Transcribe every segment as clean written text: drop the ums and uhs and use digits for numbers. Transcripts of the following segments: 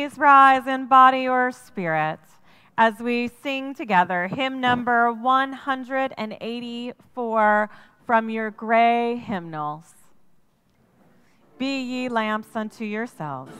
please rise in body or spirit as we sing together hymn number 184 from your gray hymnals. Be ye lamps unto yourselves.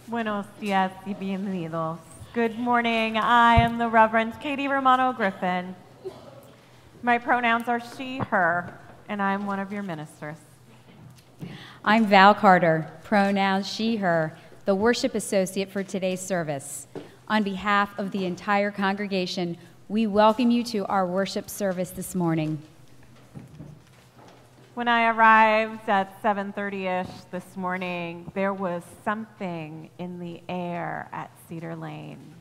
Buenos días y bienvenidos. Good morning. I am the Reverend Katie Romano Griffin. My pronouns are she, her, and I'm one of your ministers. I'm Val Carter, pronouns she, her, the worship associate for today's service. On behalf of the entire congregation, we welcome you to our worship service this morning. When I arrived at 7:30-ish this morning, there was something in the air at Cedar Lane.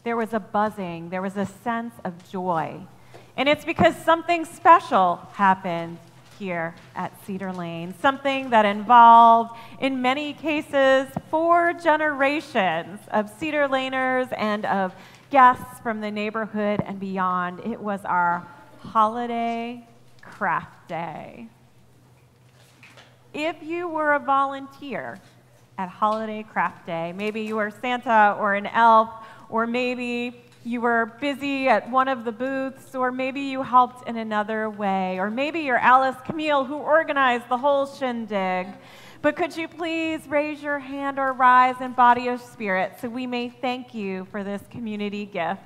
There was a buzzing, there was a sense of joy. And it's because something special happened here at Cedar Lane, something that involved, in many cases, 4 generations of Cedar Laners and of guests from the neighborhood and beyond. It was our holiday craft day. If you were a volunteer at Holiday Craft Day, maybe you were Santa or an elf, or maybe you were busy at one of the booths, or maybe you helped in another way, or maybe you're Alice Camille who organized the whole shindig. But could you please raise your hand or rise in body or spirit so we may thank you for this community gift?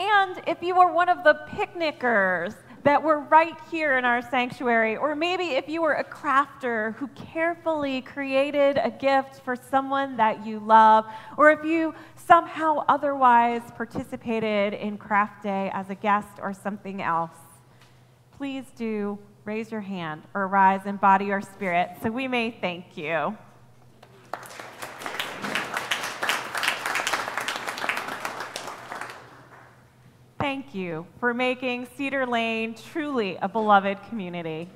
And if you were one of the picnickers that were right here in our sanctuary, or maybe if you were a crafter who carefully created a gift for someone that you love, or if you somehow otherwise participated in Craft Day as a guest or something else, please do raise your hand or rise in body or spirit so we may thank you. Thank you for making Cedar Lane truly a beloved community.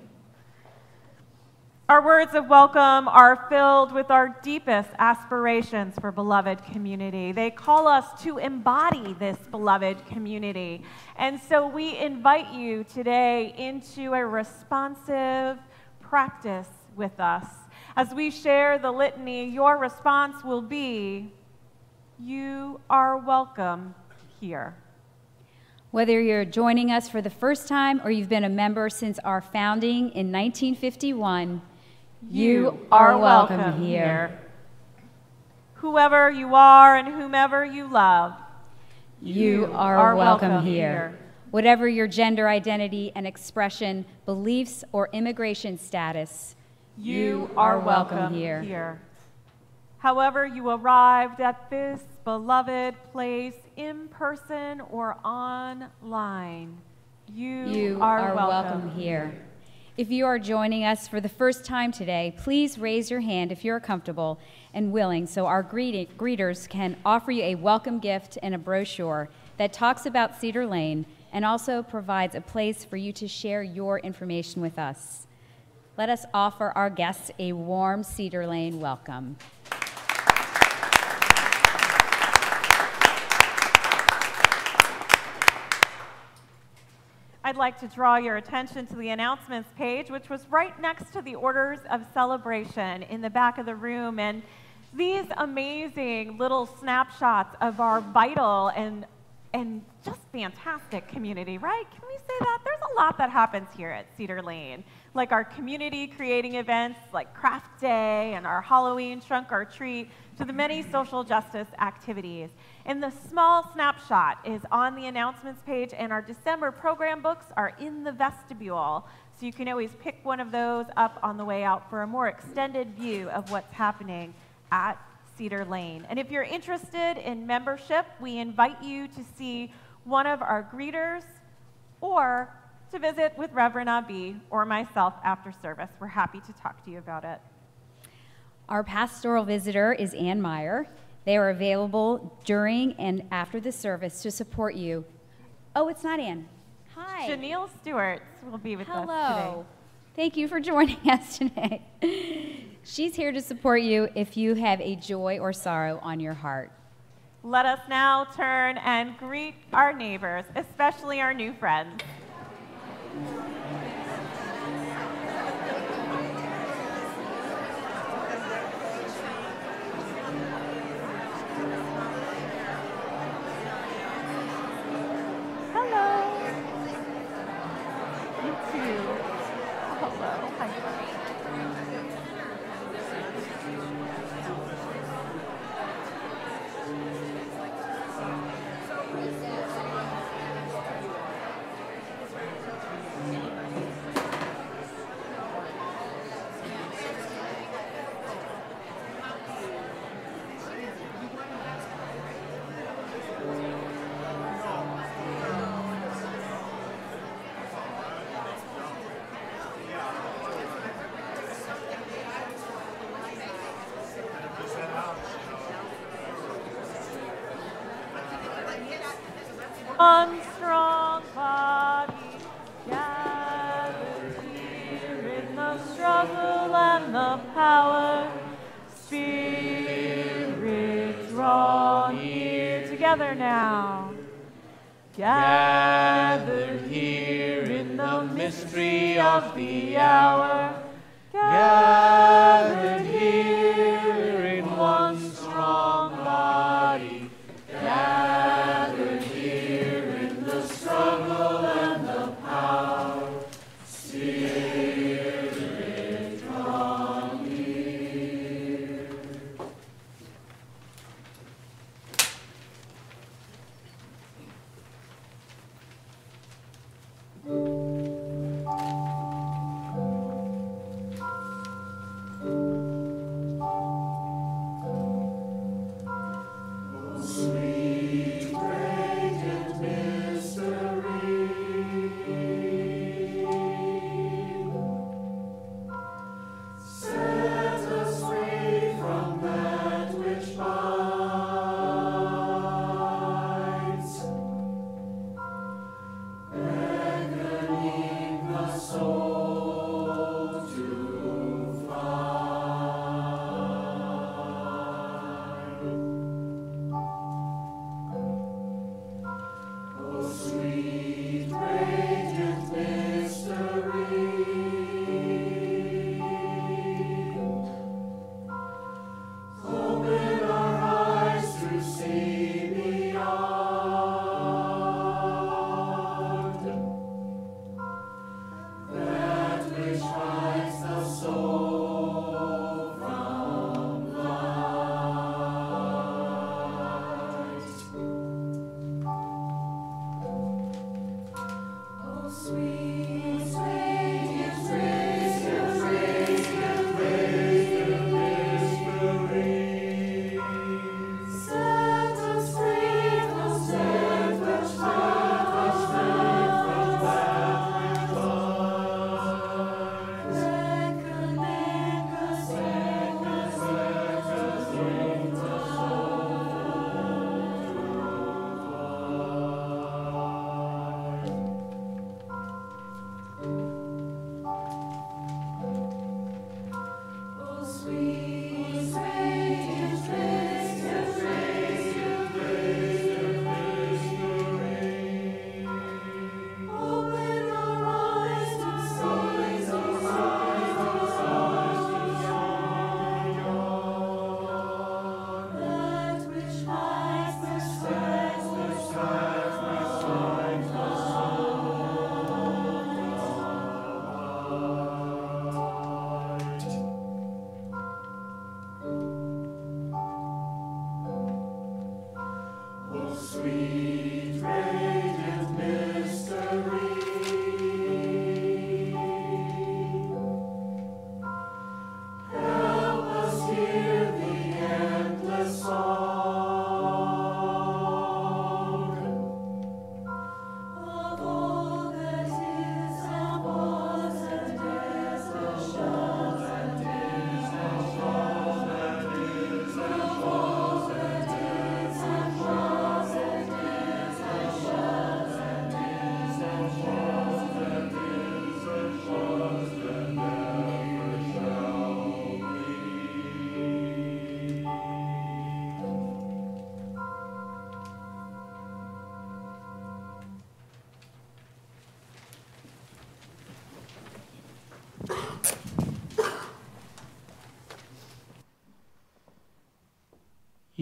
Our words of welcome are filled with our deepest aspirations for beloved community. They call us to embody this beloved community. And so we invite you today into a responsive practice with us. As we share the litany, your response will be, "You are welcome here." Whether you're joining us for the first time or you've been a member since our founding in 1951, you are welcome here. Whoever you are and whomever you love, you are welcome here. Whatever your gender identity and expression, beliefs, or immigration status, you are welcome here. However you arrived at this beloved place, in person or online, you are welcome here. If you are joining us for the first time today, please raise your hand if you're comfortable and willing so our greeters can offer you a welcome gift and a brochure that talks about Cedar Lane and also provides a place for you to share your information with us. Let us offer our guests a warm Cedar Lane welcome. I'd like to draw your attention to the announcements page, which was right next to the orders of celebration in the back of the room. And these amazing little snapshots of our vital and just fantastic community, right? Can we say that? There's a lot that happens here at Cedar Lane, like our community creating events like Craft Day and our Halloween Trunk or Treat, to the many social justice activities. And the small snapshot is on the announcements page, and our December program books are in the vestibule. So you can always pick one of those up on the way out for a more extended view of what's happening at Cedar Lane. And if you're interested in membership, we invite you to see one of our greeters or to visit with Reverend Abhi or myself after service. We're happy to talk to you about it. Our pastoral visitor is Ann Meyer. They are available during and after the service to support you. Oh, it's not Ann. Hi. Janelle Stewart will be with us today. Hello. Thank you for joining us today. She's here to support you if you have a joy or sorrow on your heart. Let us now turn and greet our neighbors, especially our new friends. One strong body gathered here in the struggle and the power. Spirit, draw near together now. Gathered here in the mystery of the hour. Gathered here in one strong body. Gathered here in the struggle and the power. Spirit, draw near.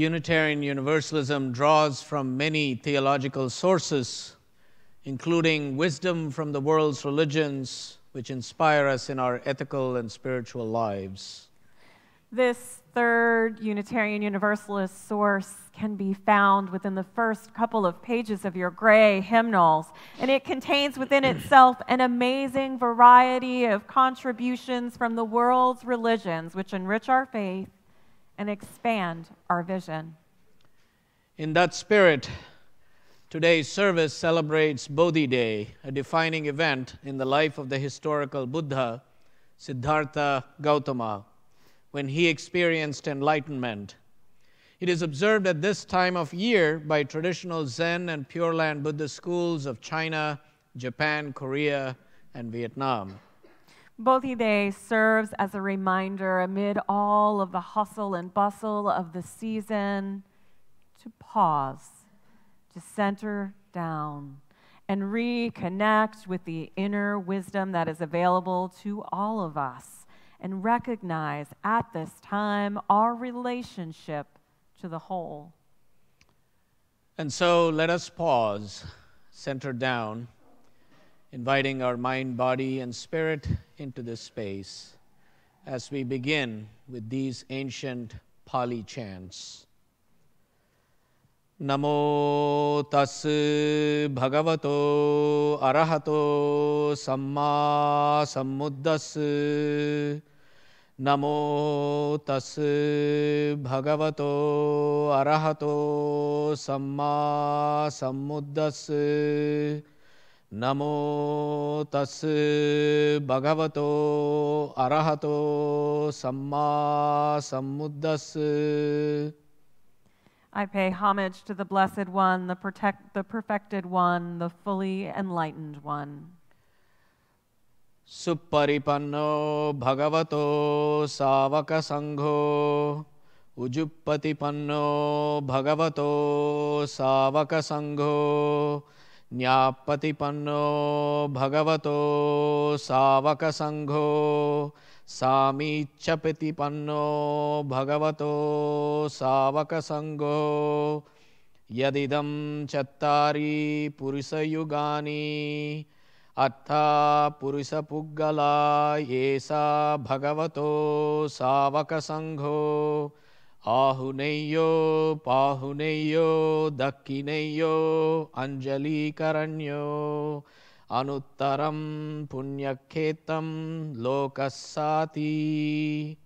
Unitarian Universalism draws from many theological sources, including wisdom from the world's religions, which inspire us in our ethical and spiritual lives. This third Unitarian Universalist source can be found within the first couple of pages of your gray hymnals, and it contains within itself an amazing variety of contributions from the world's religions, which enrich our faith and expand our vision. In that spirit, today's service celebrates Bodhi Day, a defining event in the life of the historical Buddha, Siddhartha Gautama, when he experienced enlightenment. It is observed at this time of year by traditional Zen and Pureland Buddhist schools of China, Japan, Korea, and Vietnam. Bodhi Day serves as a reminder amid all of the hustle and bustle of the season to pause, to center down, and reconnect with the inner wisdom that is available to all of us, and recognize at this time our relationship to the whole. And so let us pause, center down, inviting our mind, body, and spirit into this space as we begin with these ancient Pali chants. Namo tas bhagavato arahato samma sambuddhassa. Namo tas bhagavato arahato samma sambuddhassa. Namo tas bhagavato arahato samma sambuddhassa. I pay homage to the Blessed One, the perfected One, the fully enlightened One. Supparipanno bhagavato savaka sangho. Ujupatipanno bhagavato savaka sangho. Nyapatipanno bhagavato savaka sangho. Samichapatipanno bhagavato savaka sangho. Yadidam chattari purisayugani. Atta purisa puggala yesa bhagavato savaka sangho. Ahuneyo pahuneyo dakkineyo anjali karanyo. Anuttaram punyakhetam lokassati.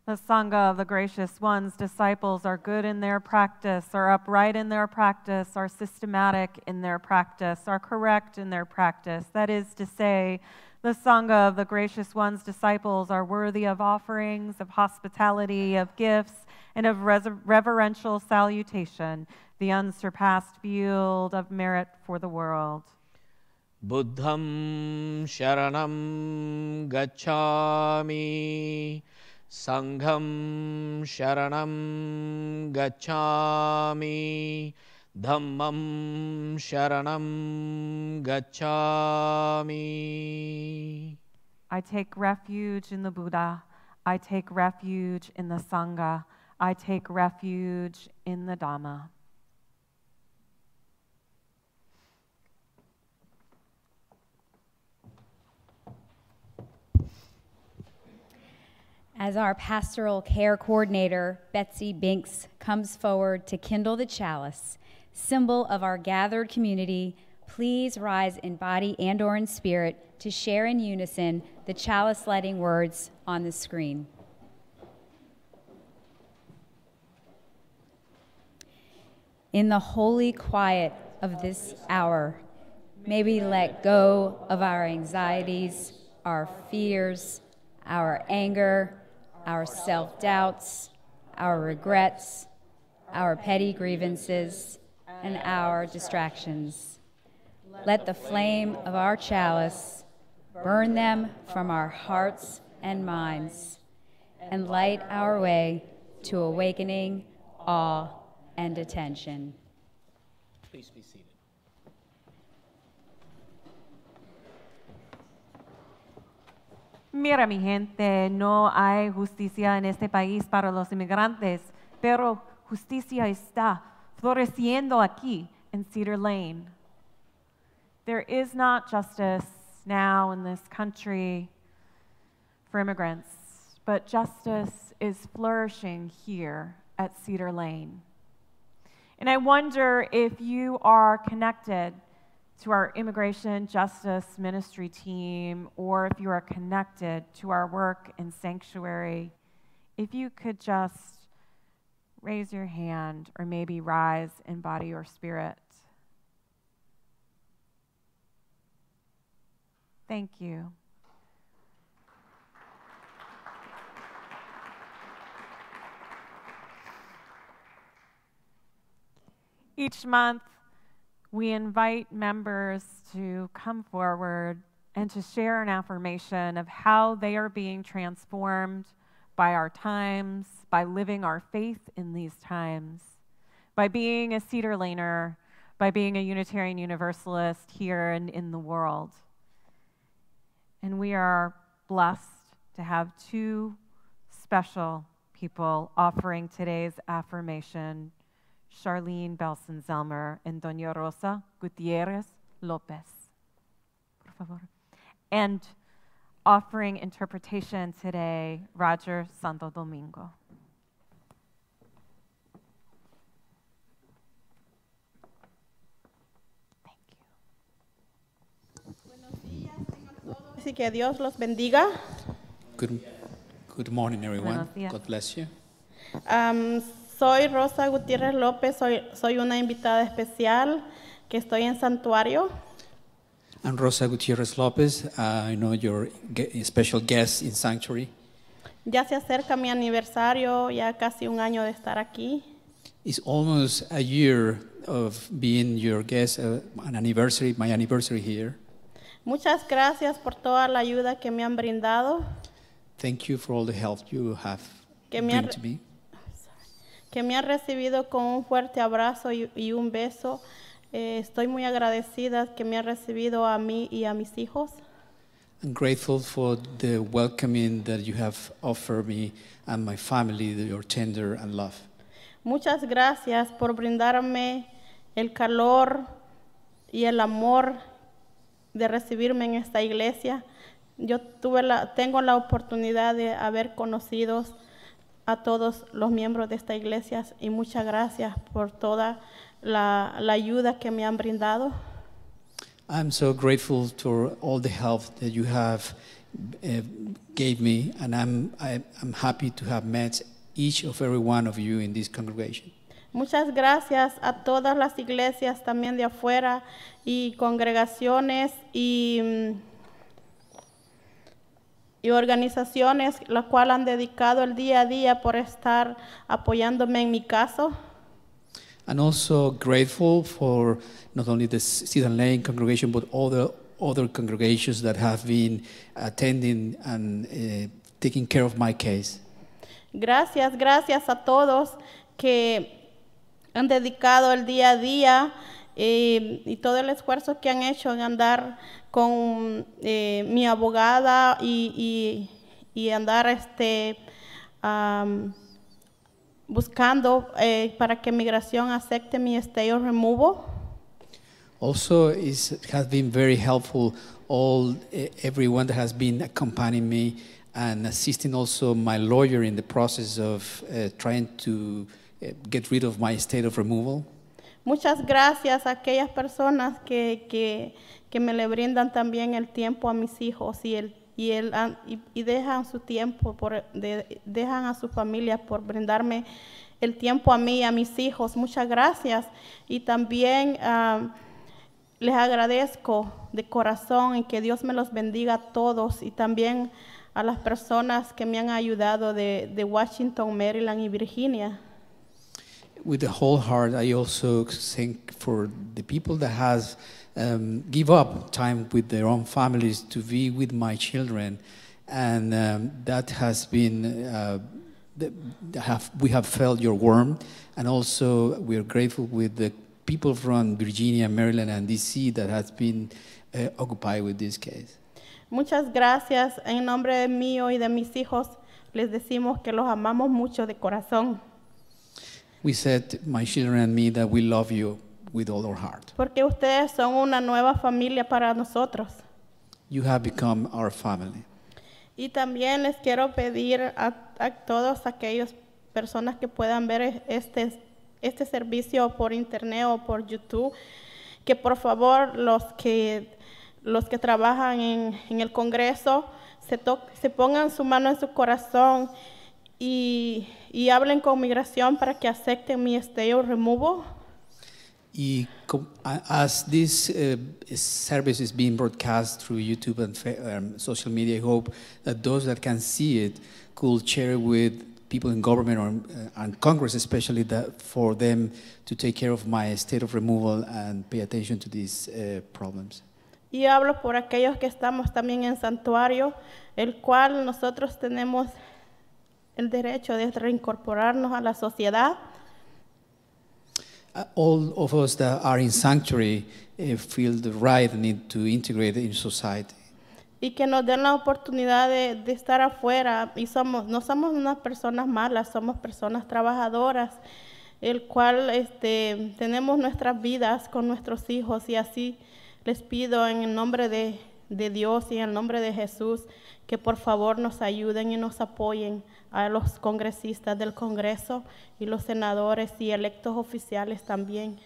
The Sangha of the Gracious One's disciples are good in their practice, are upright in their practice, are systematic in their practice, are correct in their practice. That is to say, the Sangha of the Gracious One's disciples are worthy of offerings, of hospitality, of gifts, and of reverential salutation, the unsurpassed field of merit for the world. Buddham sharanam gacchami. Sangham sharanam gacchami. Dhammam sharanam gacchami. I take refuge in the Buddha. I take refuge in the Sangha. I take refuge in the Dhamma. As our pastoral care coordinator, Betsy Binks, comes forward to kindle the chalice, symbol of our gathered community, please rise in body and or in spirit to share in unison the chalice lighting words on the screen. In the holy quiet of this hour, may we let go of our anxieties, our fears, our anger, our self-doubts, our regrets, our petty grievances, and our distractions. Let the flame of our chalice burn them from our hearts and minds, and light our way to awakening, awe, and attention. Please be seated. Mira, mi gente, no hay justicia en este país para los inmigrantes, pero Justicia está floreciendo aquí in Cedar Lane. There is not justice now in this country for immigrants, but justice is flourishing here at Cedar Lane. And I wonder if you are connected to our immigration justice ministry team, or if you are connected to our work in sanctuary, if you could just raise your hand or maybe rise in body or spirit. Thank you. Each month, we invite members to come forward and to share an affirmation of how they are being transformed by our times, by living our faith in these times, by being a Cedar Laner, by being a Unitarian Universalist here and in the world. And we are blessed to have two special people offering today's affirmation, Charlene Belson-Zelmer and Doña Rosa Gutierrez Lopez. Por favor. And offering interpretation today, Roger Santo Domingo. Thank you. Buenos días, tengan todos y que Dios los bendiga. Good morning, everyone. God bless you. Soy Rosa Gutiérrez López, soy una invitada especial que estoy en Santuario. I'm Rosa Gutierrez Lopez. I know you're a special guest in Sanctuary. Ya se acerca mi aniversario, ya casi un año de estar aquí. It's almost a year of being your guest, my anniversary here. Muchas gracias por toda la ayuda que me han brindado. Thank you for all the help you have given to me. Que me han recibido con un fuerte abrazo y un beso. Estoy muy agradecida que me han recibido a mí y a mis hijos. I'm grateful for the welcoming that you have offered me and my family, your tender and love. Muchas gracias por brindarme el calor y el amor de recibirme en esta iglesia. Yo tengo la oportunidad de haber conocido a todos los miembros de esta iglesia y muchas gracias por toda la ayuda que me han brindado. I'm so grateful for all the help that you have gave me, and I'm happy to have met each of every one of you in this congregation. Muchas gracias a todas las iglesias también de afuera y congregaciones y organizaciones las cuales han dedicado el día a día por estar apoyándome en mi caso. And also grateful for not only the Cedar Lane congregation, but all the other congregations that have been attending and taking care of my case. Gracias a todos que han dedicado el día a día y todo el esfuerzo que han hecho en andar con mi abogada y andar buscando para que migración acepte mi stay or removal. Also, it has been very helpful, everyone that has been accompanying me and assisting also my lawyer in the process of trying to get rid of my state of removal. Muchas gracias a aquellas personas que me le brindan también el tiempo a mis hijos y dejan su tiempo, dejan a su familia por brindarme el tiempo a mí y a mis hijos. Muchas gracias. Y también les agradezco de corazón y que Dios me los bendiga a todos y también a las personas que me han ayudado de Washington, Maryland y Virginia. With the whole heart, I also thank for the people that has give up time with their own families to be with my children, and that has been we have felt your warmth, and also we are grateful with the people from Virginia, Maryland, and DC that has been occupied with this case. Muchas gracias. En nombre mío y de mis hijos les decimos que los amamos mucho de corazón. We said, my children and me, that we love you with all our heart. Porque ustedes son una nueva familia para nosotros. You have become our family. Y también les quiero pedir a todos aquellos personas que puedan ver este servicio por internet o por YouTube, que por favor los que trabajan en el Congreso se pongan su mano en su corazón y hablen con migración para que acepten mi stay or removal. As this service is being broadcast through YouTube and social media, I hope that those that can see it could share with people in government and Congress especially, that for them to take care of my state of removal and pay attention to these problems. Y hablo por aquellos que estamos también en santuario, el cual nosotros tenemos el derecho de reincorporarnos a la sociedad. All of us that are in sanctuary feel the right need to integrate in society. Y que nos den la oportunidad de estar afuera. Y no somos unas personas malas, somos personas trabajadoras, el cual tenemos nuestras vidas con nuestros hijos. Y así les pido en el nombre de Dios y en el nombre de Jesús que por favor nos ayuden y nos apoyen a los congresistas del Congreso y los senadores y electos oficiales también.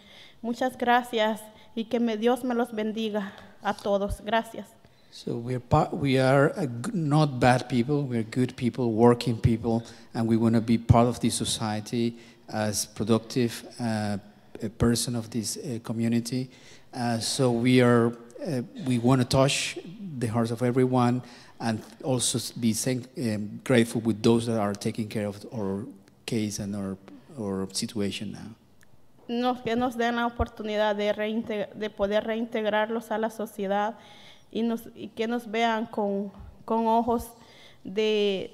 Muchas gracias y que Dios me los bendiga a todos. Gracias. So we are not bad people, we're good people, working people, and we want to be part of this society as productive a person of this community. So we want to touch the hearts of everyone and also be grateful with those that are taking care of our case and our situation now. Que nos den la oportunidad de poder reintegrarlos a la sociedad y que nos vean con ojos de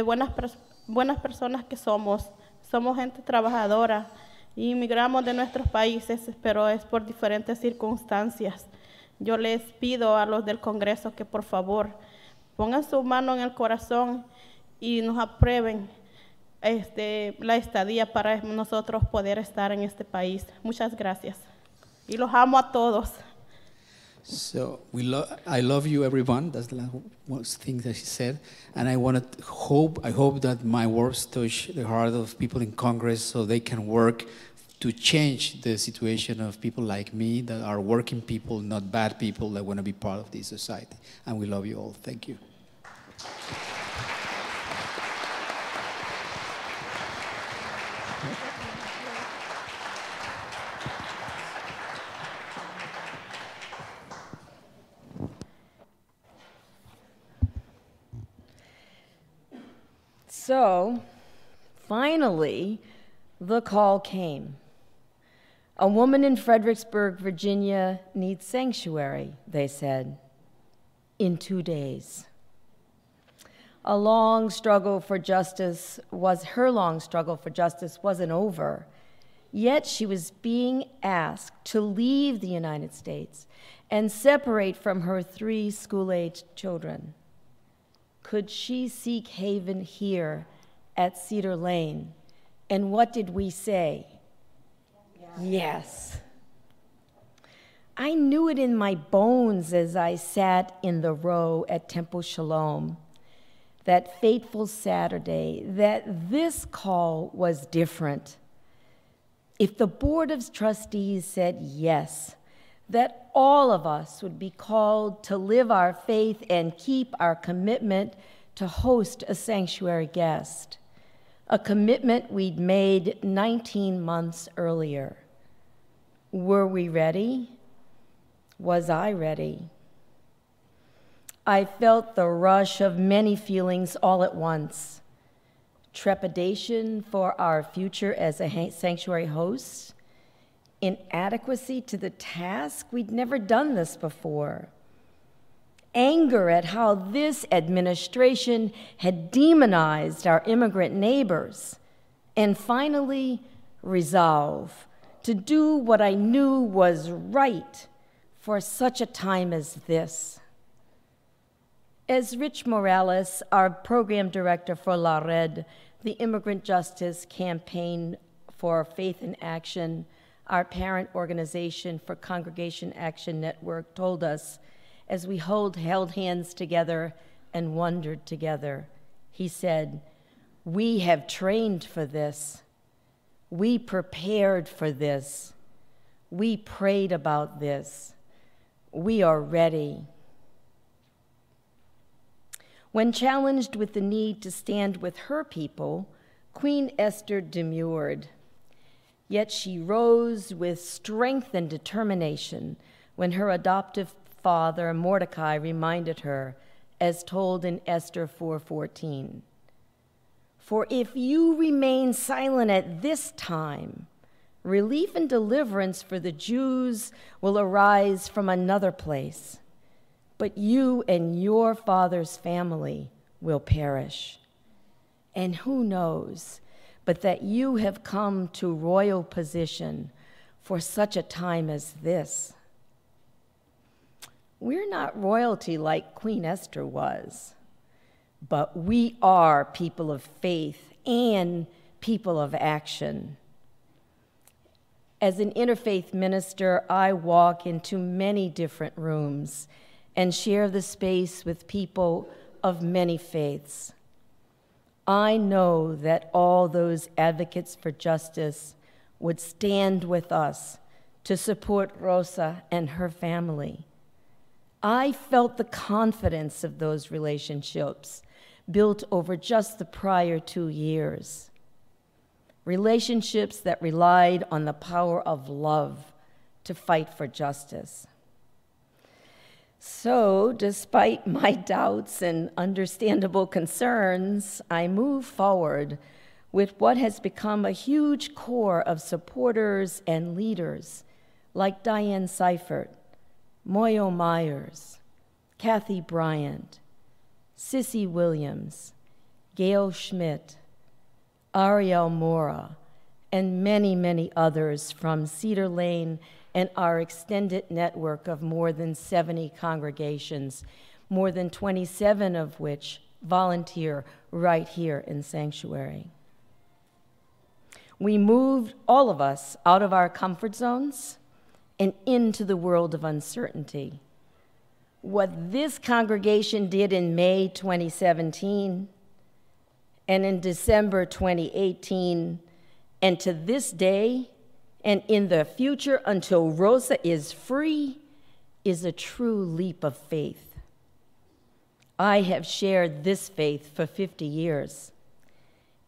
buenas personas que somos. Somos gente trabajadora y inmigramos de nuestros países, pero es por diferentes circunstancias. Yo les pido a los del Congreso que por favor pongan su mano en el corazón y nos aprueben la estadía para nosotros poder estar en este país. Muchas gracias. Y los amo a todos. So I love you, everyone. That's the last thing that she said. And I hope that my words touch the heart of people in Congress so they can work to change the situation of people like me that are working people, not bad people that want to be part of this society. And we love you all. Thank you. So, finally, the call came. A woman in Fredericksburg, Virginia needs sanctuary, they said, in 2 days. Her long struggle for justice wasn't over, yet she was being asked to leave the United States and separate from her 3 school-aged children. Could she seek haven here at Cedar Lane? And what did we say? Yes. I knew it in my bones as I sat in the row at Temple Shalom that fateful Saturday, that this call was different. If the Board of Trustees said yes, that all of us would be called to live our faith and keep our commitment to host a sanctuary guest, a commitment we'd made 19 months earlier. Were we ready? Was I ready? I felt the rush of many feelings all at once. Trepidation for our future as a sanctuary host, inadequacy to the task, we'd never done this before. Anger at how this administration had demonized our immigrant neighbors. And finally, resolve to do what I knew was right for such a time as this. As Rich Morales, our program director for La Red, the Immigrant Justice Campaign for Faith in Action, our parent organization for Congregation Action Network, told us as we held hands together and wondered together. He said, "We have trained for this. We prepared for this. We prayed about this. We are ready." When challenged with the need to stand with her people, Queen Esther demurred. Yet she rose with strength and determination when her adoptive father, Mordecai, reminded her, as told in Esther 4:14, "For if you remain silent at this time, relief and deliverance for the Jews will arise from another place, but you and your father's family will perish. And who knows but that you have come to royal position for such a time as this?" We're not royalty like Queen Esther was, but we are people of faith and people of action. As an interfaith minister, I walk into many different rooms and share the space with people of many faiths. I know that all those advocates for justice would stand with us to support Rosa and her family. I felt the confidence of those relationships built over just the prior 2 years. Relationships that relied on the power of love to fight for justice. So, despite my doubts and understandable concerns, I move forward with what has become a huge core of supporters and leaders like Diane Seifert, Moyo Myers, Kathy Bryant, Sissy Williams, Gail Schmidt, Ariel Mora, and many, many others from Cedar Lane and our extended network of more than 70 congregations, more than 27 of which volunteer right here in Sanctuary. We moved, all of us, out of our comfort zones and into the world of uncertainty. What this congregation did in May 2017 and in December 2018 and to this day and in the future until Rosa is free is a true leap of faith. I have shared this faith for 50 years,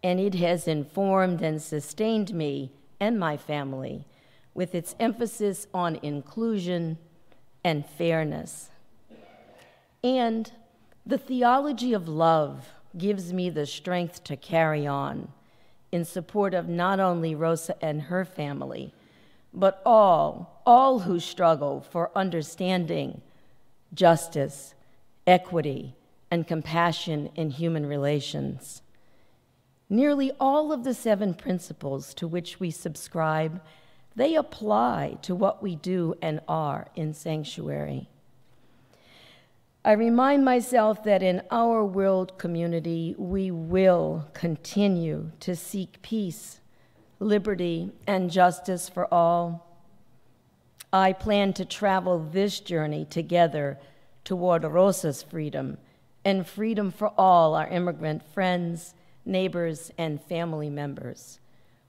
and it has informed and sustained me and my family with its emphasis on inclusion and fairness. And the theology of love gives me the strength to carry on in support of not only Rosa and her family, but all who struggle for understanding, justice, equity, and compassion in human relations. Nearly all of the 7 principles to which we subscribe, they apply to what we do and are in Sanctuary. I remind myself that in our world community, we will continue to seek peace, liberty, and justice for all. I plan to travel this journey together toward Rosa's freedom and freedom for all our immigrant friends, neighbors, and family members.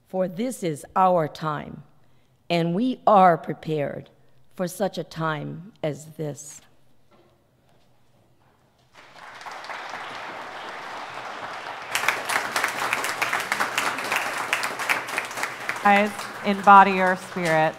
For this is our time, and we are prepared for such a time as this. Guys, embody your spirit.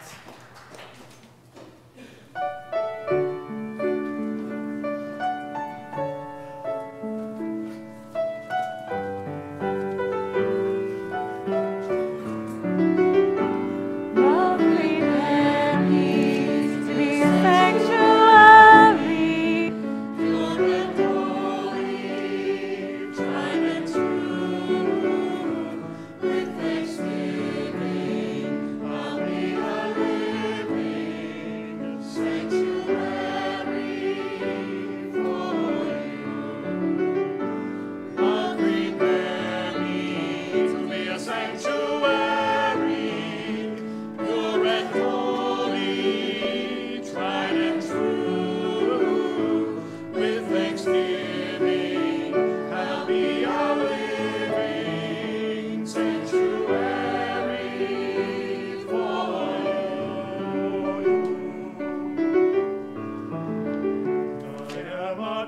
With thanksgiving, I'll be alive.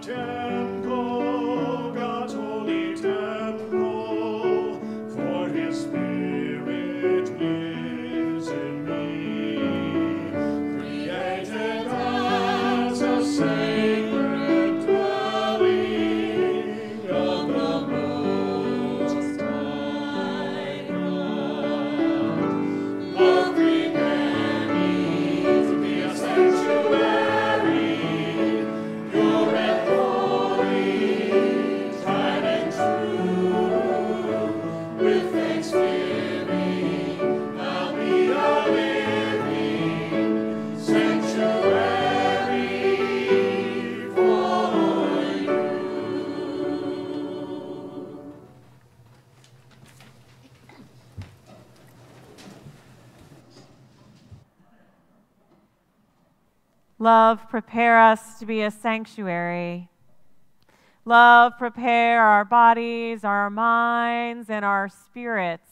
temple, God's holy temple, for his spirit lives in me, created as a sacred dwelling of the Most High God. Love preparing to be a sanctuary, pure and holy, tried and true. With thanksgiving, I'll be a living sanctuary for you. Love, prepare us to be a sanctuary. Love, prepare our bodies, our minds, and our spirits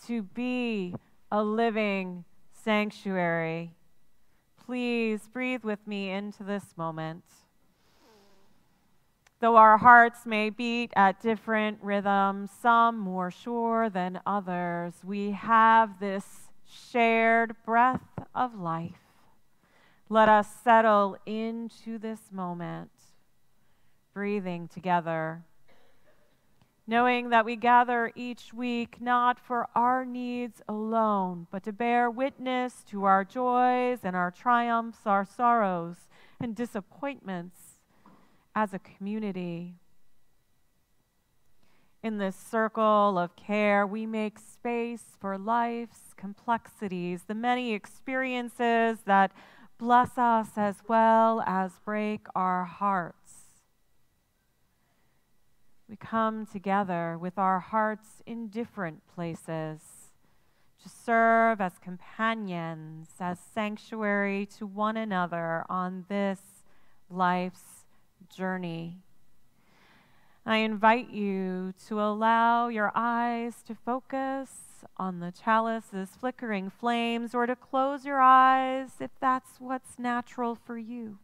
to be a living sanctuary. Please breathe with me into this moment. Though our hearts may beat at different rhythms, some more sure than others, we have this shared breath of life. Let us settle into this moment, breathing together, knowing that we gather each week not for our needs alone, but to bear witness to our joys and our triumphs, our sorrows and disappointments as a community. In this circle of care, we make space for life's complexities, the many experiences that bless us as well as break our hearts. We come together with our hearts in different places to serve as companions, as sanctuary to one another on this life's journey. I invite you to allow your eyes to focus on the chalice's flickering flames, or to close your eyes if that's what's natural for you.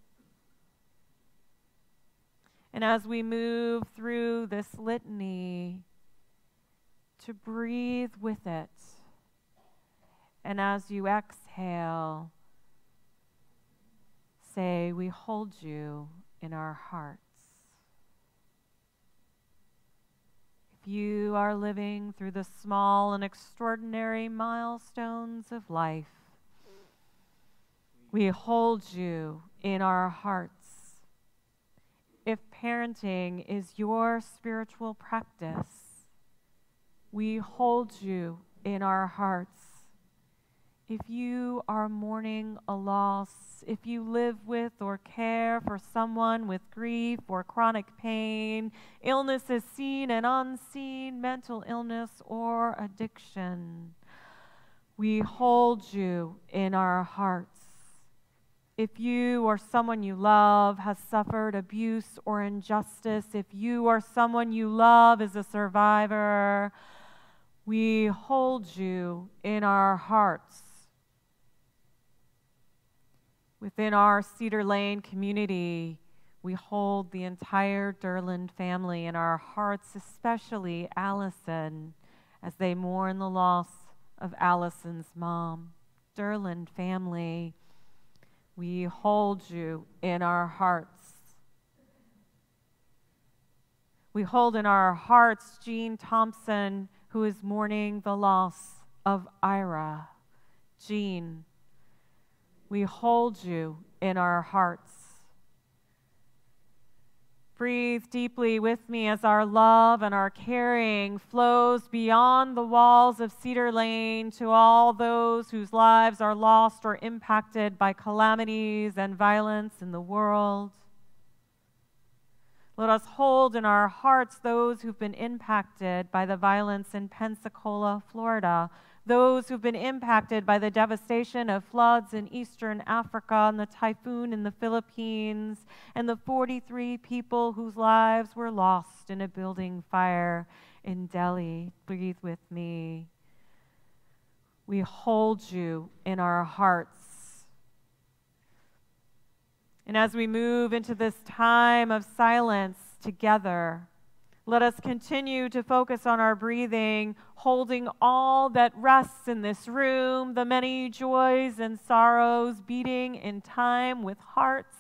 And as we move through this litany, to breathe with it. And as you exhale, say, we hold you in our hearts. If you are living through the small and extraordinary milestones of life, we hold you in our hearts. If parenting is your spiritual practice, we hold you in our hearts. If you are mourning a loss, if you live with or care for someone with grief or chronic pain, illnesses seen and unseen, mental illness or addiction, we hold you in our hearts. If you or someone you love has suffered abuse or injustice, if you or someone you love is a survivor, we hold you in our hearts. Within our Cedar Lane community, we hold the entire Pureland family in our hearts, especially Allison, as they mourn the loss of Allison's mom. Pureland family, we hold you in our hearts. We hold in our hearts Jean Thompson, who is mourning the loss of Ira. Jean, we hold you in our hearts. Breathe deeply with me as our love and our caring flows beyond the walls of Cedar Lane to all those whose lives are lost or impacted by calamities and violence in the world. Let us hold in our hearts those who've been impacted by the violence in Pensacola, Florida, those who've been impacted by the devastation of floods in Eastern Africa and the typhoon in the Philippines, and the 43 people whose lives were lost in a building fire in Delhi. Breathe with me. We hold you in our hearts. And as we move into this time of silence together, let us continue to focus on our breathing, holding all that rests in this room, the many joys and sorrows beating in time with hearts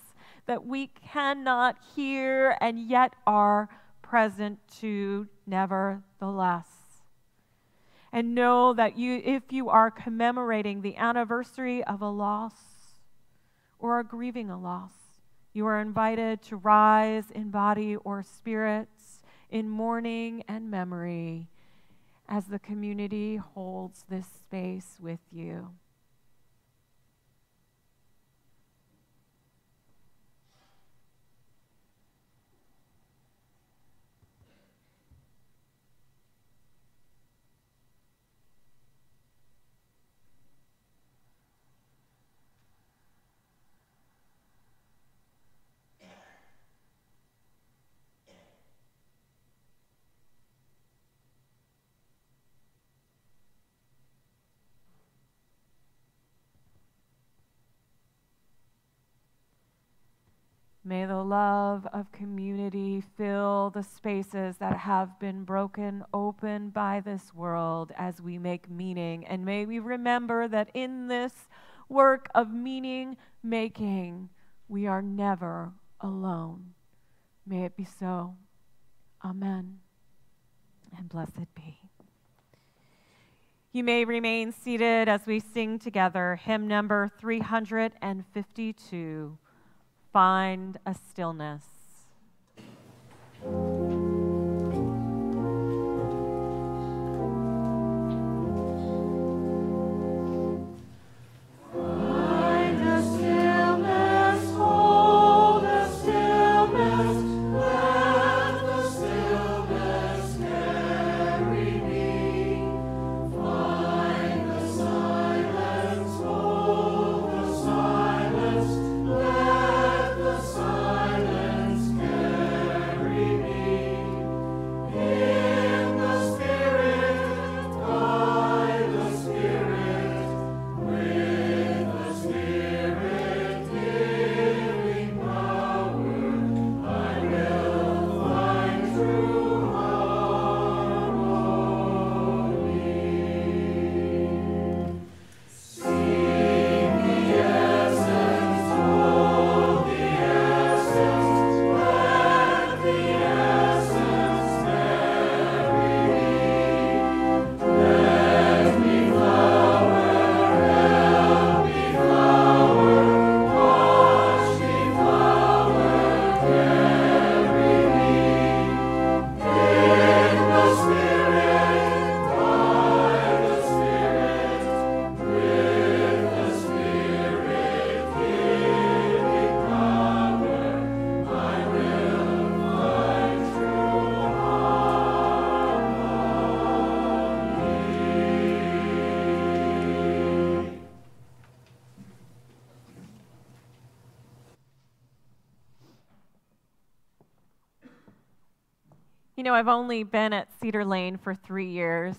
that we cannot hear and yet are present to nevertheless. And know that if you are commemorating the anniversary of a loss or are grieving a loss, you are invited to rise in body or spirit, in mourning and memory, as the community holds this space with you. May the love of community fill the spaces that have been broken open by this world as we make meaning. And may we remember that in this work of meaning making, we are never alone. May it be so. Amen. And blessed be. You may remain seated as we sing together hymn number 352. Find a stillness. You know, I've only been at Cedar Lane for 3 years,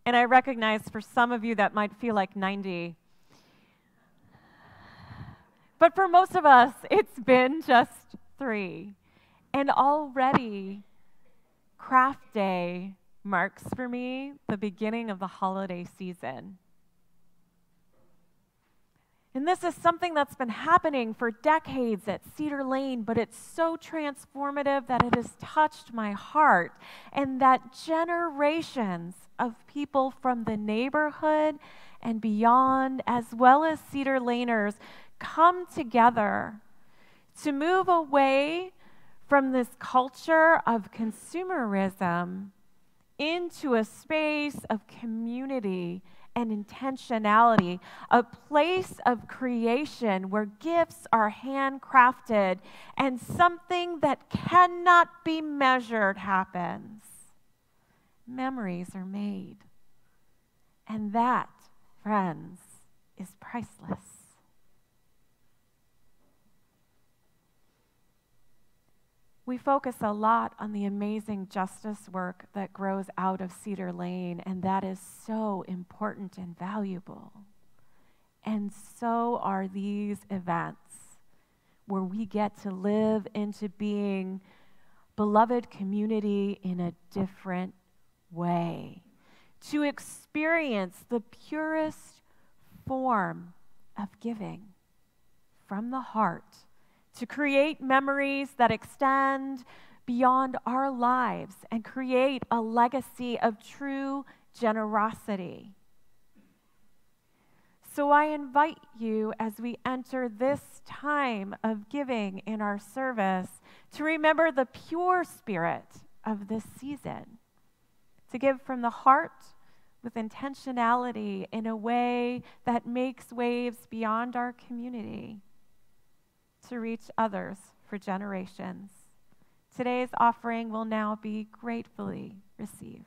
and I recognize for some of you that might feel like 90. But for most of us, it's been just 3. And already, Craft Day marks for me the beginning of the holiday season. And this is something that's been happening for decades at Cedar Lane, but it's so transformative that it has touched my heart, and that generations of people from the neighborhood and beyond, as well as Cedar Laners, come together to move away from this culture of consumerism into a space of community and intentionality, a place of creation where gifts are handcrafted and something that cannot be measured happens. Memories are made. And that, friends, is priceless. We focus a lot on the amazing justice work that grows out of Cedar Lane, and that is so important and valuable. And so are these events. where we get to live into being beloved community in a different way, to experience the purest form of giving from the heart, to create memories that extend beyond our lives and create a legacy of true generosity. So I invite you, as we enter this time of giving in our service, to remember the pure spirit of this season, to give from the heart with intentionality in a way that makes waves beyond our community, to reach others for generations. Today's offering will now be gratefully received.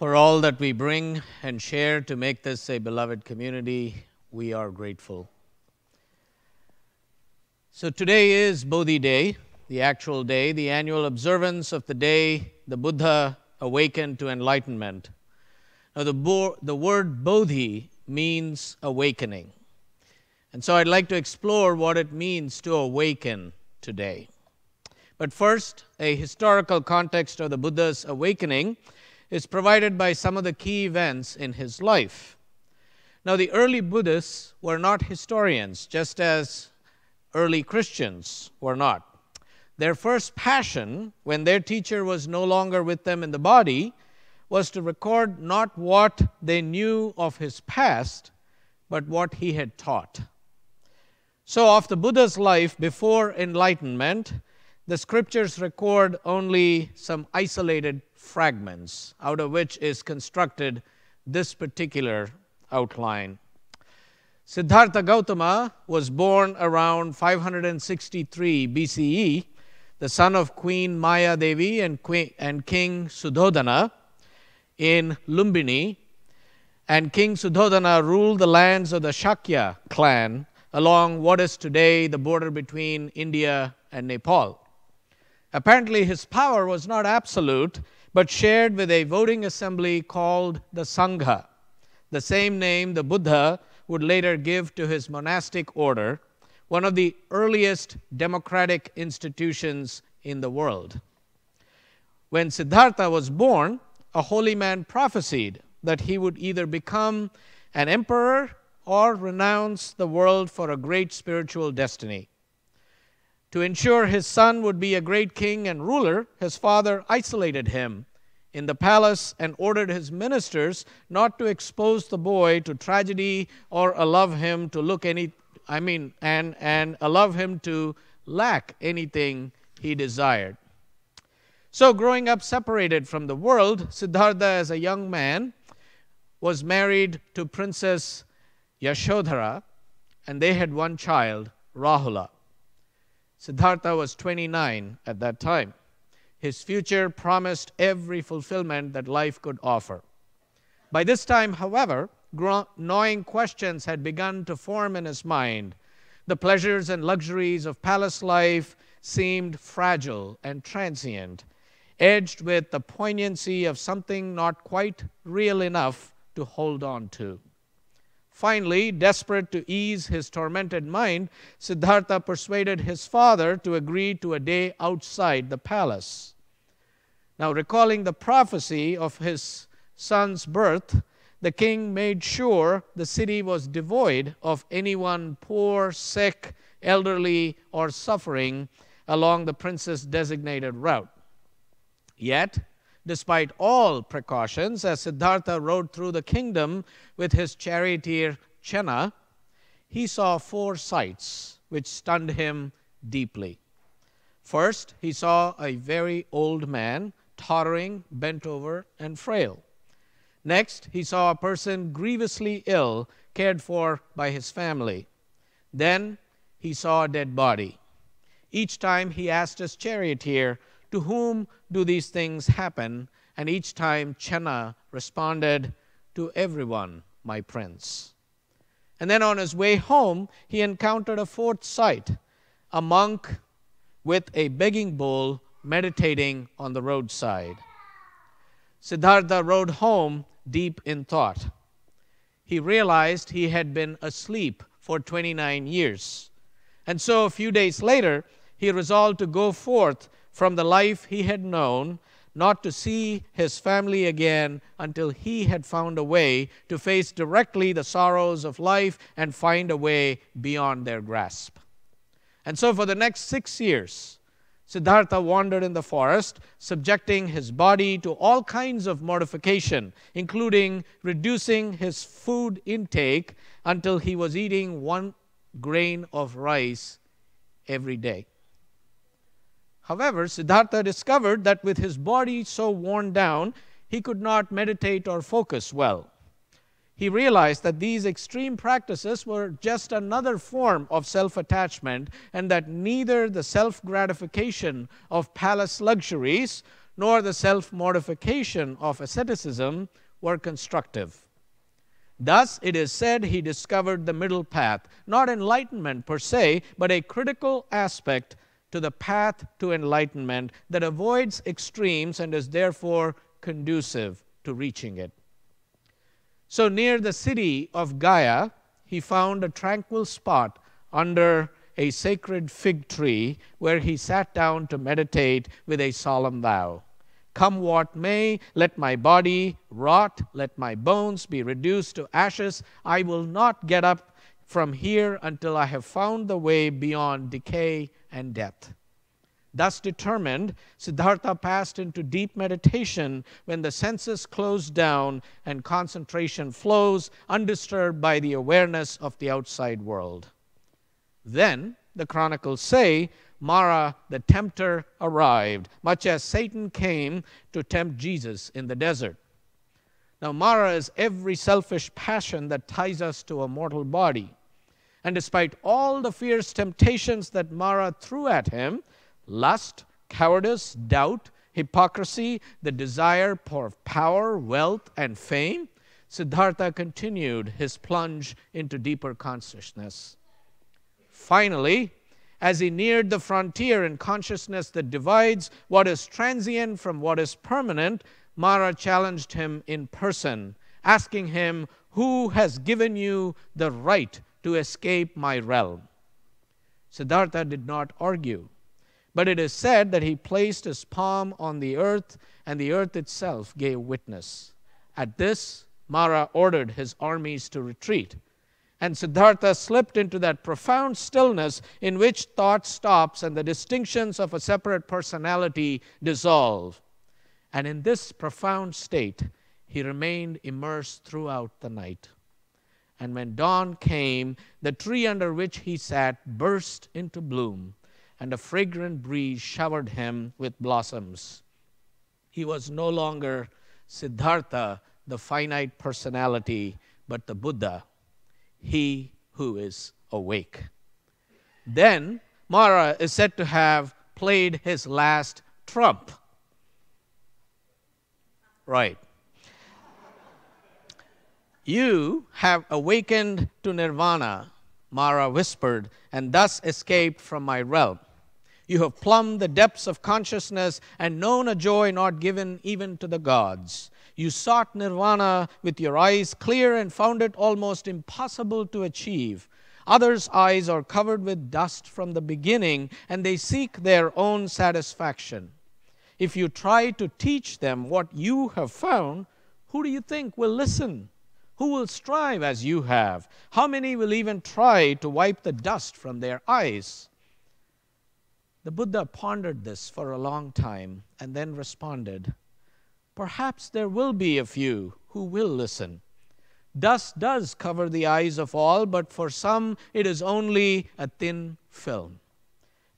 For all that we bring and share to make this a beloved community, we are grateful. So today is Bodhi Day, the actual day, the annual observance of the day the Buddha awakened to enlightenment. Now the word Bodhi means awakening. And so I'd like to explore what it means to awaken today. But first, a historical context of the Buddha's awakening is provided by some of the key events in his life. Now, the early Buddhists were not historians, just as early Christians were not. Their first passion, when their teacher was no longer with them in the body, was to record not what they knew of his past, but what he had taught. So of the Buddha's life before enlightenment, the scriptures record only some isolated fragments, out of which is constructed this particular outline. Siddhartha Gautama was born around 563 BCE, the son of Queen Maya Devi and King Suddhodana in Lumbini, and King Suddhodana ruled the lands of the Shakya clan along what is today the border between India and Nepal. Apparently his power was not absolute, but shared with a voting assembly called the Sangha, the same name the Buddha would later give to his monastic order, one of the earliest democratic institutions in the world. When Siddhartha was born, a holy man prophesied that he would either become an emperor or renounce the world for a great spiritual destiny. To ensure his son would be a great king and ruler, his father isolated him in the palace and ordered his ministers not to expose the boy to tragedy or allow him to allow him to lack anything he desired. So growing up separated from the world, Siddhartha as a young man was married to Princess Yashodhara, and they had one child, Rahula. Siddhartha was 29 at that time. His future promised every fulfillment that life could offer. By this time, however, gnawing questions had begun to form in his mind. The pleasures and luxuries of palace life seemed fragile and transient, edged with the poignancy of something not quite real enough to hold on to. Finally, desperate to ease his tormented mind, Siddhartha persuaded his father to agree to a day outside the palace. Now, recalling the prophecy of his son's birth, the king made sure the city was devoid of anyone poor, sick, elderly, or suffering along the prince's designated route. Yet, despite all precautions, as Siddhartha rode through the kingdom with his charioteer Chenna, he saw 4 sights which stunned him deeply. First, he saw a very old man, tottering, bent over, and frail. Next, he saw a person grievously ill, cared for by his family. Then, he saw a dead body. Each time he asked his charioteer, "To whom do these things happen?" And each time Chenna responded, "To everyone, my prince." And then on his way home, he encountered a 4th sight, a monk with a begging bowl meditating on the roadside. Siddhartha rode home deep in thought. He realized he had been asleep for 29 years. And so a few days later, he resolved to go forth from the life he had known, not to see his family again until he had found a way to face directly the sorrows of life and find a way beyond their grasp. And so for the next 6 years, Siddhartha wandered in the forest, subjecting his body to all kinds of mortification, including reducing his food intake until he was eating 1 grain of rice every day. However, Siddhartha discovered that with his body so worn down, he could not meditate or focus well. He realized that these extreme practices were just another form of self-attachment, and that neither the self-gratification of palace luxuries nor the self-mortification of asceticism were constructive. Thus, it is said he discovered the middle path, not enlightenment per se, but a critical aspect to the path to enlightenment that avoids extremes and is therefore conducive to reaching it. So near the city of Gaya, he found a tranquil spot under a sacred fig tree where he sat down to meditate with a solemn vow. "Come what may, let my body rot, let my bones be reduced to ashes. I will not get up from here until I have found the way beyond decay and death." Thus determined, Siddhartha passed into deep meditation when the senses closed down and concentration flows undisturbed by the awareness of the outside world. Then, the chronicles say, Mara the tempter arrived, much as Satan came to tempt Jesus in the desert. Now, Mara is every selfish passion that ties us to a mortal body. And despite all the fierce temptations that Mara threw at him, lust, cowardice, doubt, hypocrisy, the desire for power, wealth, and fame, Siddhartha continued his plunge into deeper consciousness. Finally, as he neared the frontier in consciousness that divides what is transient from what is permanent, Mara challenged him in person, asking him, "Who has given you the right to escape my realm?" Siddhartha did not argue, but it is said that he placed his palm on the earth, and the earth itself gave witness. At this, Mara ordered his armies to retreat, and Siddhartha slipped into that profound stillness in which thought stops and the distinctions of a separate personality dissolve. And in this profound state, he remained immersed throughout the night. And when dawn came, the tree under which he sat burst into bloom, and a fragrant breeze showered him with blossoms. He was no longer Siddhartha, the finite personality, but the Buddha, he who is awake. Then Mara is said to have played his last trump. Right. "You have awakened to nirvana," Mara whispered, "and thus escaped from my realm. You have plumbed the depths of consciousness and known a joy not given even to the gods. You sought nirvana with your eyes clear and found it almost impossible to achieve. Others' eyes are covered with dust from the beginning, and they seek their own satisfaction. If you try to teach them what you have found, who do you think will listen? Who will strive as you have? How many will even try to wipe the dust from their eyes?" The Buddha pondered this for a long time and then responded, "Perhaps there will be a few who will listen. Dust does cover the eyes of all, but for some it is only a thin film.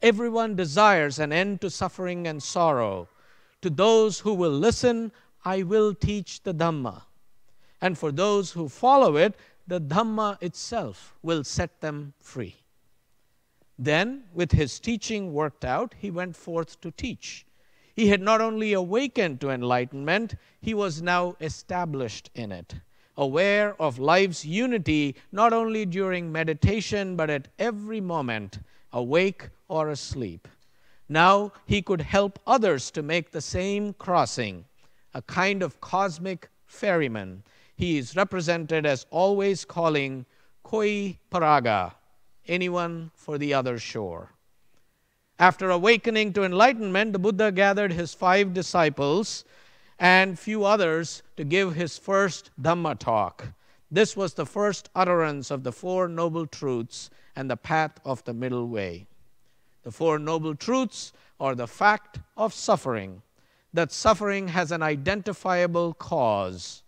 Everyone desires an end to suffering and sorrow. To those who will listen, I will teach the Dhamma. And for those who follow it, the Dhamma itself will set them free." Then, with his teaching worked out, he went forth to teach. He had not only awakened to enlightenment, he was now established in it, aware of life's unity not only during meditation but at every moment, awake or asleep. Now he could help others to make the same crossing, a kind of cosmic ferryman. He is represented as always calling Koi Paraga, anyone for the other shore. After awakening to enlightenment, the Buddha gathered his 5 disciples and few others to give his first Dhamma talk. This was the first utterance of the 4 noble truths and the path of the middle way. The 4 noble truths are the fact of suffering, that suffering has an identifiable cause,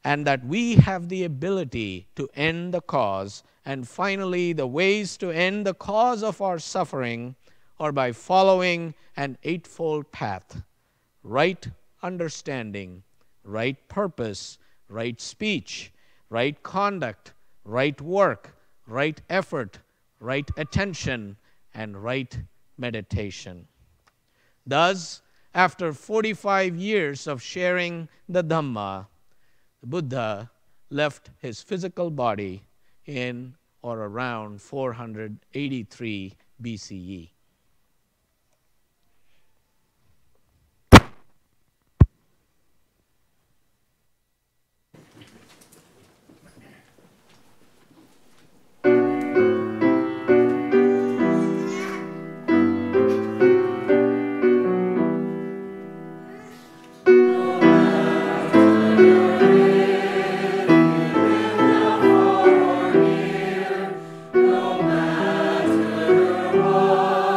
and that we have the ability to end the cause. And finally, the ways to end the cause of our suffering are by following an 8-fold path: right understanding, right purpose, right speech, right conduct, right work, right effort, right attention, and right meditation. Thus, after 45 years of sharing the Dhamma, the Buddha left his physical body in or around 483 BCE. No matter what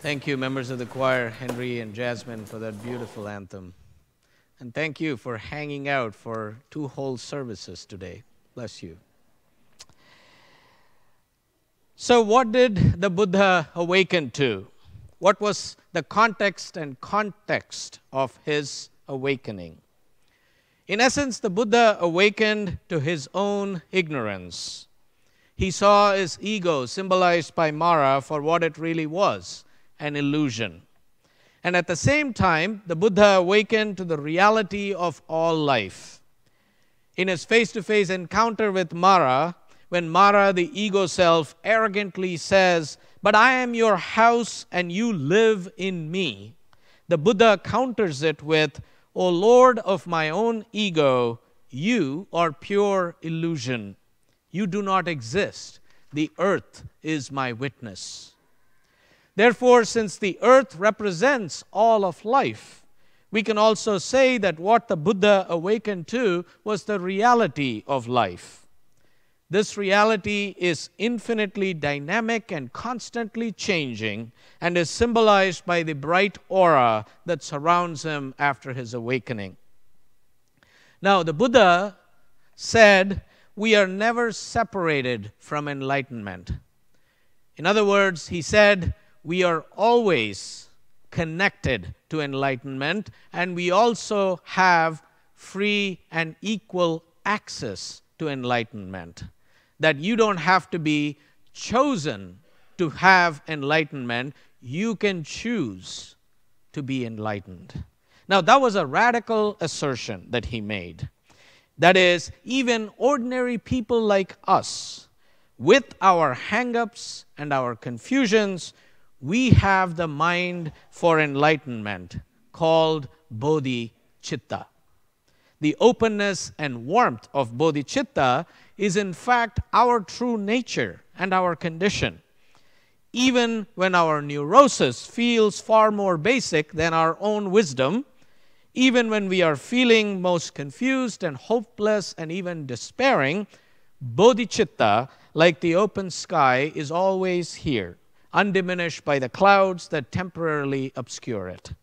Thank you, members of the choir, Henry and Jasmine, for that beautiful anthem. And thank you for hanging out for 2 whole services today. Bless you. So what did the Buddha awaken to? What was the context of his awakening? In essence, the Buddha awakened to his own ignorance. He saw his ego, symbolized by Mara, for what it really was, an illusion. And at the same time, the Buddha awakened to the reality of all life. In his face-to-face encounter with Mara, when Mara, the ego self, arrogantly says, "But I am your house and you live in me," the Buddha counters it with, "O Lord of my own ego, you are pure illusion. You do not exist. The earth is my witness." Therefore, since the earth represents all of life, we can also say that what the Buddha awakened to was the reality of life. This reality is infinitely dynamic and constantly changing, and is symbolized by the bright aura that surrounds him after his awakening. Now, the Buddha said, we are never separated from enlightenment. In other words, he said, we are always connected to enlightenment, and we also have free and equal access to enlightenment. That you don't have to be chosen to have enlightenment, you can choose to be enlightened. Now, that was a radical assertion that he made. That is, even ordinary people like us, with our hang-ups and our confusions, we have the mind for enlightenment called Bodhi Chitta. The openness and warmth of Bodhi Chitta is in fact our true nature and our condition. Even when our neurosis feels far more basic than our own wisdom, even when we are feeling most confused and hopeless and even despairing, Bodhicitta, like the open sky, is always here, undiminished by the clouds that temporarily obscure it.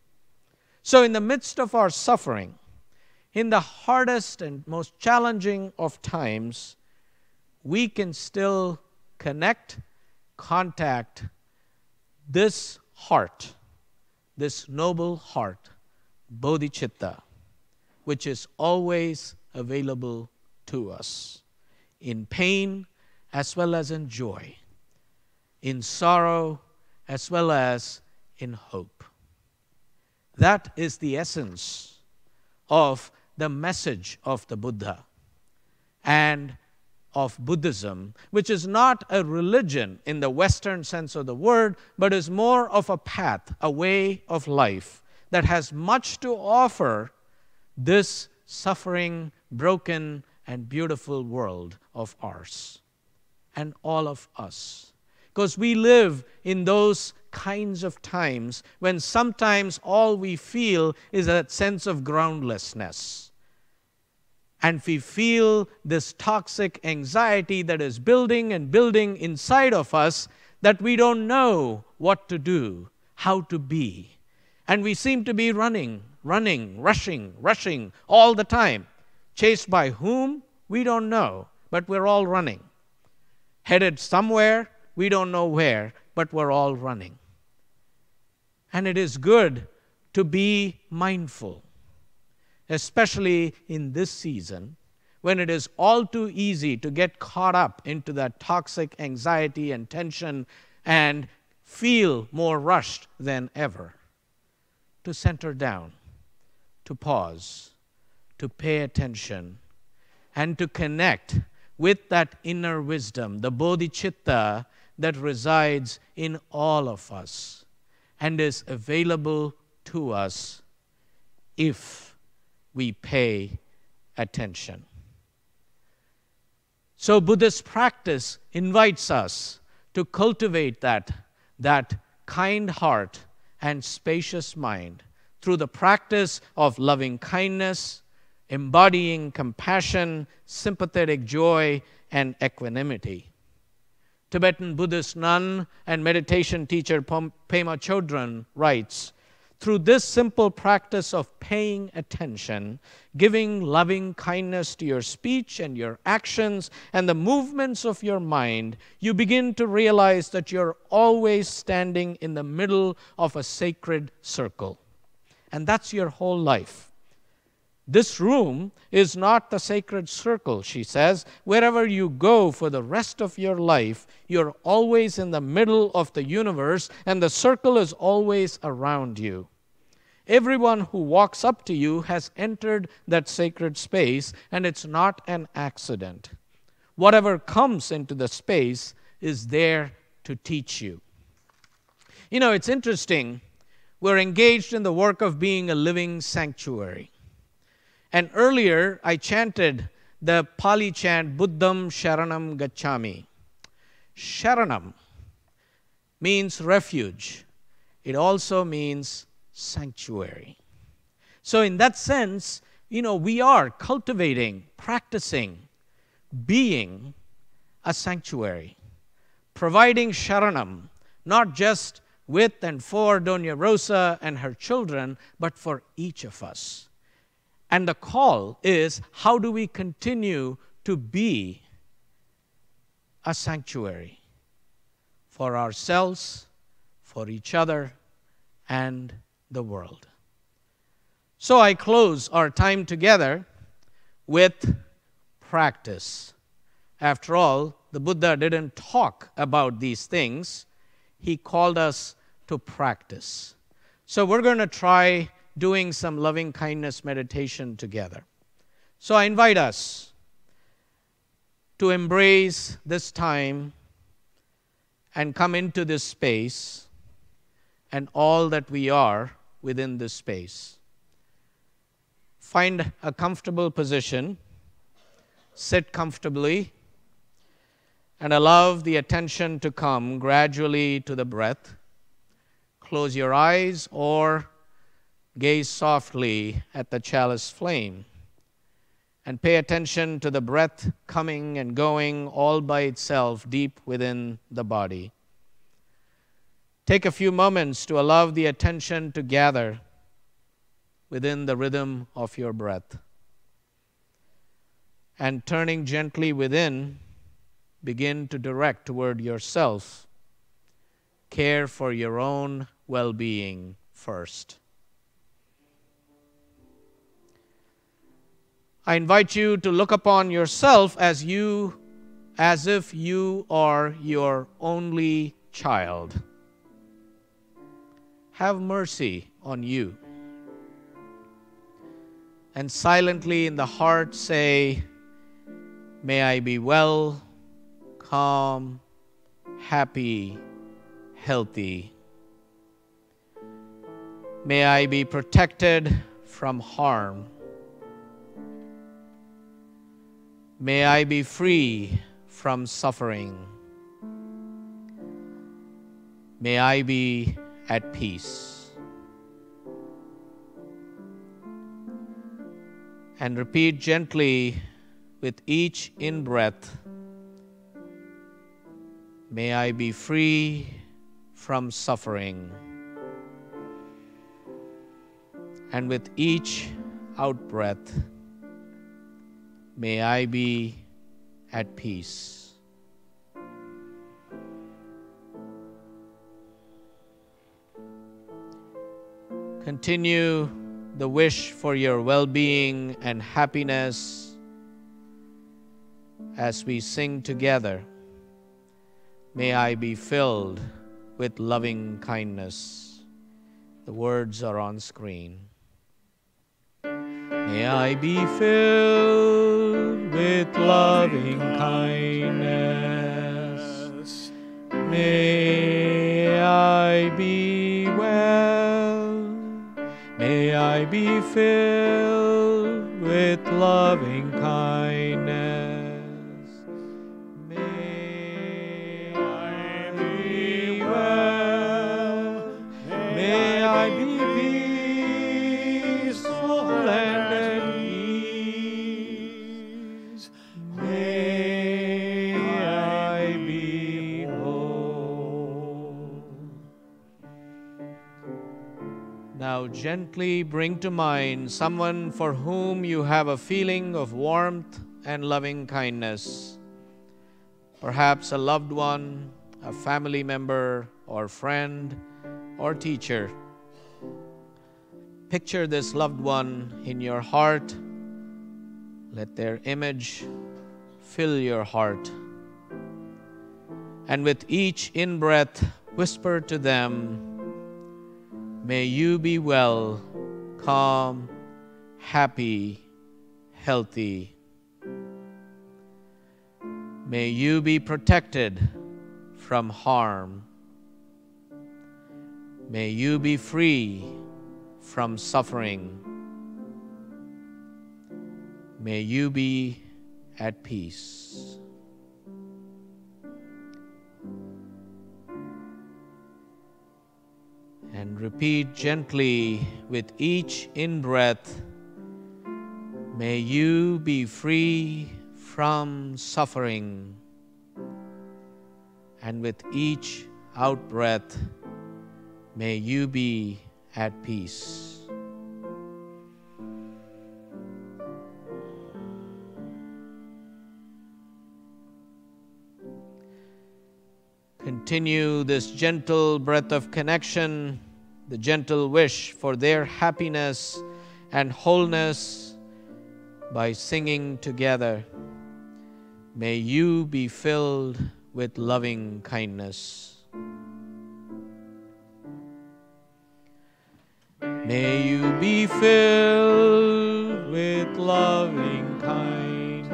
So in the midst of our suffering, in the hardest and most challenging of times, we can still contact this heart, this noble heart, Bodhicitta, which is always available to us in pain as well as in joy, in sorrow as well as in hope. That is the essence of the message of the Buddha and of Buddhism, which is not a religion in the Western sense of the word, but is more of a path, a way of life that has much to offer this suffering, broken, and beautiful world of ours and all of us. Because we live in those kinds of times when sometimes all we feel is a sense of groundlessness. And we feel this toxic anxiety that is building and building inside of us, that we don't know what to do, how to be. And we seem to be running, rushing all the time. Chased by whom? We don't know, but we're all running. Headed somewhere, we don't know where, but we're all running. And it is good to be mindful, especially in this season, when it is all too easy to get caught up into that toxic anxiety and tension and feel more rushed than ever. To center down, to pause, to pay attention, and to connect with that inner wisdom, the Bodhicitta that resides in all of us and is available to us if we pay attention. So Buddhist practice invites us to cultivate that kind heart and spacious mind through the practice of loving kindness, embodying compassion, sympathetic joy, and equanimity. Tibetan Buddhist nun and meditation teacher Pema Chodron writes, "Through this simple practice of paying attention, giving loving kindness to your speech and your actions and the movements of your mind, you begin to realize that you're always standing in the middle of a sacred circle." And that's your whole life. This room is not the sacred circle, she says. Wherever you go for the rest of your life, you're always in the middle of the universe, and the circle is always around you. Everyone who walks up to you has entered that sacred space, and it's not an accident. Whatever comes into the space is there to teach you. You know, it's interesting. We're engaged in the work of being a living sanctuary. And earlier, I chanted the Pali chant, Buddham Sharanam Gacchami. Sharanam means refuge. It also means sanctuary. So in that sense, we are cultivating, practicing, being a sanctuary, providing sharanam, not just with and for Doña Rosa and her children, but for each of us. And the call is, how do we continue to be a sanctuary for ourselves, for each other, and the world? So I close our time together with practice. After all, the Buddha didn't talk about these things. He called us to practice. So we're going to try doing some loving kindness meditation together. So I invite us to embrace this time and come into this space and all that we are within this space. Find a comfortable position, sit comfortably, and allow the attention to come gradually to the breath. Close your eyes or gaze softly at the chalice flame and pay attention to the breath coming and going all by itself deep within the body. Take a few moments to allow the attention to gather within the rhythm of your breath. And turning gently within, begin to direct toward yourself. Care for your own well-being first. I invite you to look upon yourself as if you are your only child. Have mercy on you. And silently in the heart say, may I be well, calm, happy, healthy. May I be protected from harm. May I be free from suffering. May I be at peace. And repeat gently with each in-breath, may I be free from suffering. And with each out-breath, may I be at peace. Continue the wish for your well-being and happiness as we sing together. May I be filled with loving kindness. The words are on screen. May I be filled with loving kindness. May I be well. May I be filled with loving kindness. May I be well. May I be peaceful and at ease. May I be Now gently bring to mind someone for whom you have a feeling of warmth and loving kindness. Perhaps a loved one, a family member, or friend, or teacher. Picture this loved one in your heart. Let their image fill your heart. And with each in-breath, whisper to them, may you be well, calm, happy, healthy. May you be protected from harm. May you be free from suffering. May you be at peace. And repeat gently with each in-breath, may you be free from suffering. And with each out-breath, may you be at peace. Continue this gentle breath of connection, the gentle wish for their happiness and wholeness by singing together. May you be filled with loving kindness. May you be filled with loving kindness.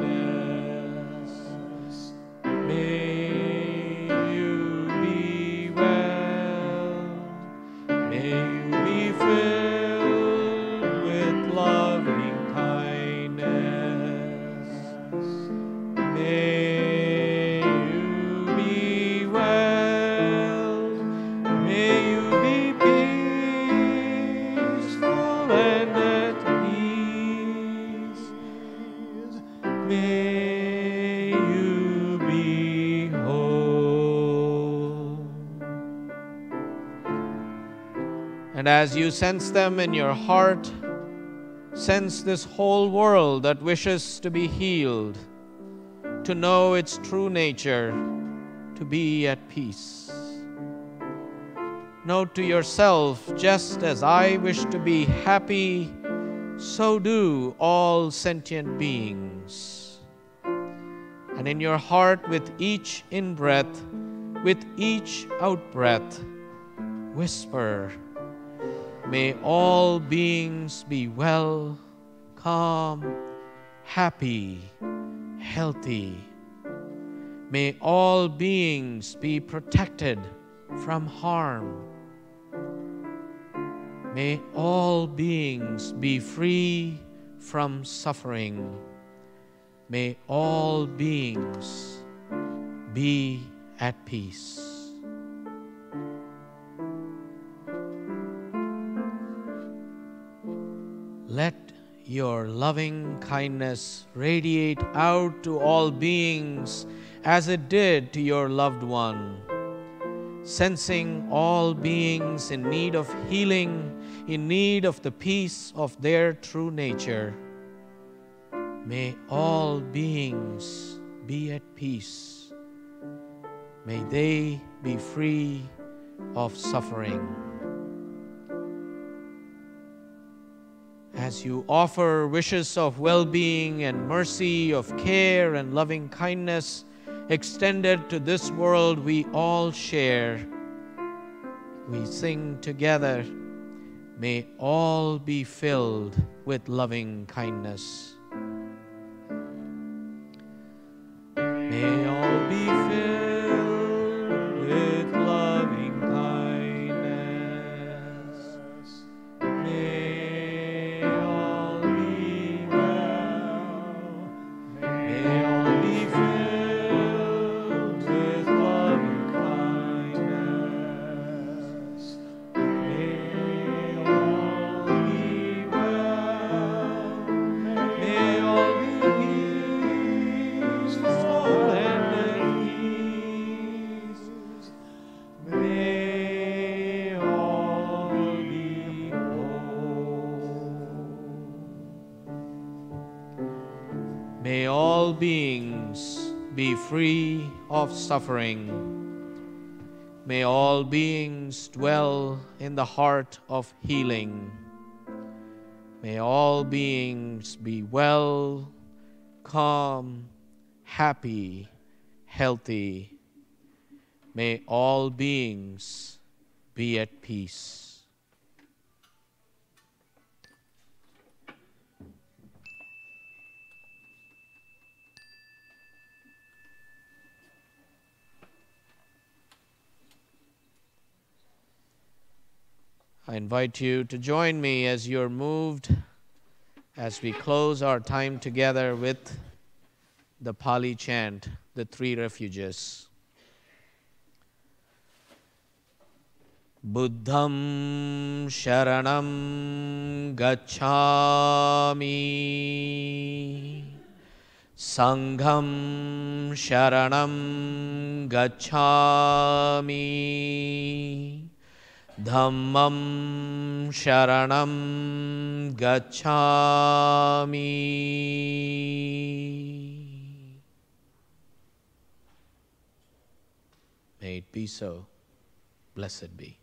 May you be well. May you be filled with loving kindness. May you be well. May you be peaceful and at peace. May you be whole. And as you sense them in your heart, sense this whole world that wishes to be healed, to know its true nature, to be at peace. Note to yourself, just as I wish to be happy, so do all sentient beings. And in your heart, with each in-breath, with each out-breath, whisper, may all beings be well, calm, happy, healthy. May all beings be protected from harm. May all beings be free from suffering. May all beings be at peace. Let your loving kindness radiate out to all beings as it did to your loved one, sensing all beings in need of healing, in need of the peace of their true nature. May all beings be at peace. May they be free of suffering. As you offer wishes of well-being and mercy, of care and loving kindness extended to this world we all share, we sing together, may all be filled with loving kindness. May all be filled with loving kindness. May all be well. May all be filled with loving kindness. May all be well. May all be peaceful and beings be free of suffering. May all beings dwell in the heart of healing. May all beings be well, calm, happy, healthy. May all beings be at peace. I invite you to join me as you're moved as we close our time together with the Pali chant, the three refuges. Buddham Sharanam Gacchami, Sangham Sharanam Gacchami, Dhammam Sharanam Gacchami. May it be so. Blessed be.